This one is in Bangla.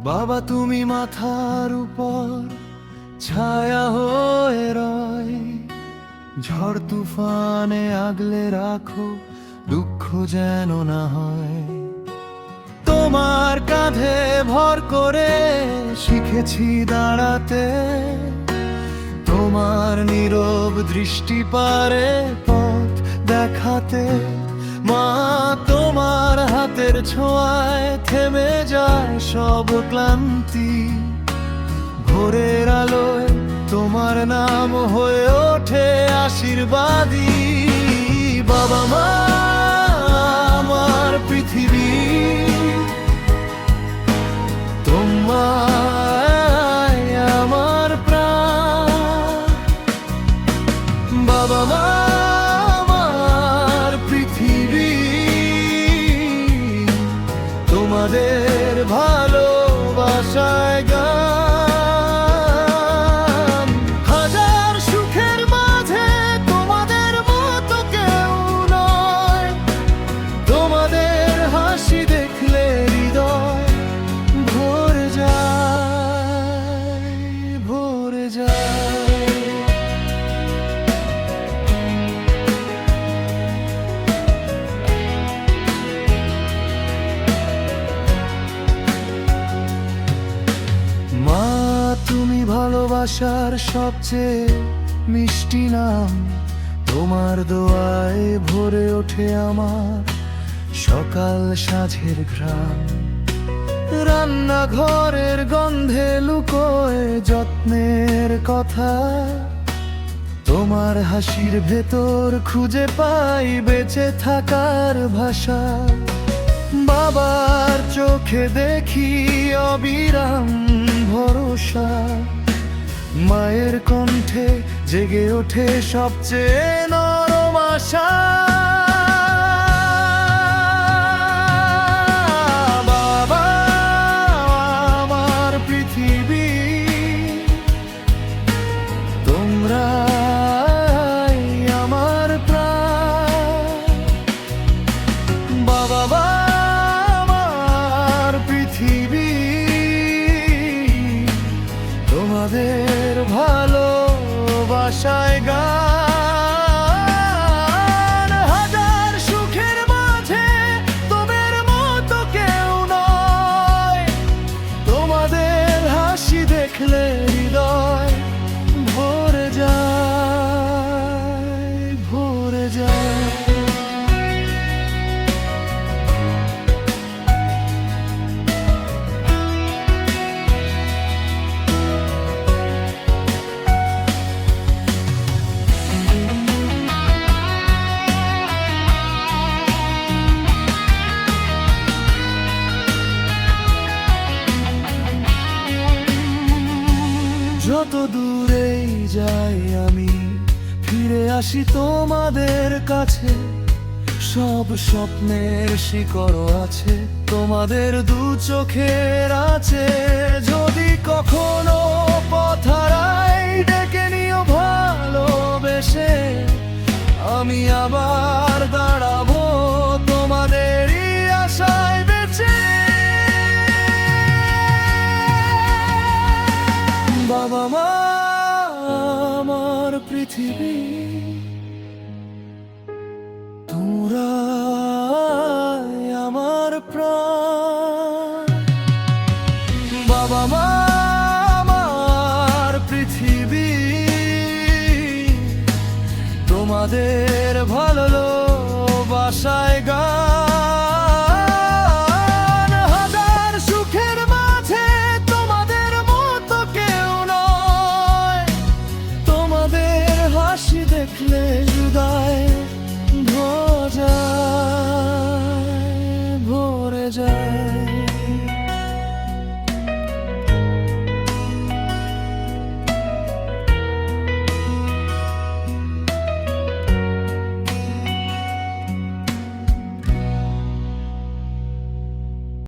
বাবা তুমি মাথার উপর ছায়া হয়ে রয়, ঝড় তুফানে আগলে রাখো, দুঃখ যেন না হয়। তোমার কাঁধে ভর করে শিখেছি দাঁড়াতে, তোমার নীরব দৃষ্টি পারে পথ দেখাতে। মা তোমার হাতের ছোঁয়ায় থেমে যায় সব ক্লান্তি, ভোরের আলোয় তোমার নাম হয়ে ওঠে আশীর্বাদী। বাবা মা আমার পৃথিবী, তোমায় আমার প্রাণ। বাবা মা আমার পৃথিবী, তোমাদের ভালোবাসায় গান। হাজার সুখের মাঝে তোমাদের মতো কেউ নয়, তোমাদের হাসি দেখলে হৃদয় ভরে যায়, ভরে যায়। মা তুমি ভালোবাসার সবচেয়ে মিষ্টি নাম, তোমার দোয়ায় ভরে ওঠে আমার সকাল সাঁঝের ঘ্রাণ। রান্নাঘরের গন্ধে লুকোয় যত্নের কথা, তোমার হাসির ভেতর খুঁজে পাই বেঁচে থাকার ভাষা। বাবার চোখে দেখি অবিরাম ভরসা, মায়ের কণ্ঠে জেগে ওঠে সবচেয়ে নরম আশা। বাবা আমার পৃথিবী, তোমরাই আমার প্রাণ। বাবা আমার পৃথিবী, তোমাদের ভালোবাসায় গান। হাজার সুখের মাঝে তোমার মতো কেউ নয়, তোমাদের হাসি দেখলে হৃদয় ভরে যায়, ভরে যায়। যত দূরেই যাই আমি ফিরে আসি তোমাদের কাছে, সব স্বপ্নের শিকড় আছে তোমাদের দু চোখের আছে। যদি কখনো পথ হারাই ডেকে নিও ভালোবেসে, আমি আবার দাঁড়াবো তোমাদেরই আশায় বেঁচে। বাবা মা আমার পৃথিবী, তোমরাই আমার প্রাণ। বাবা মা আমার পৃথিবী, তোমাদের ভালোবাসায় গান। হাজার সুখের মাঝে তোমাদের মতো কেউ নয়, তোমাদের হাসি দেখলে হৃদয়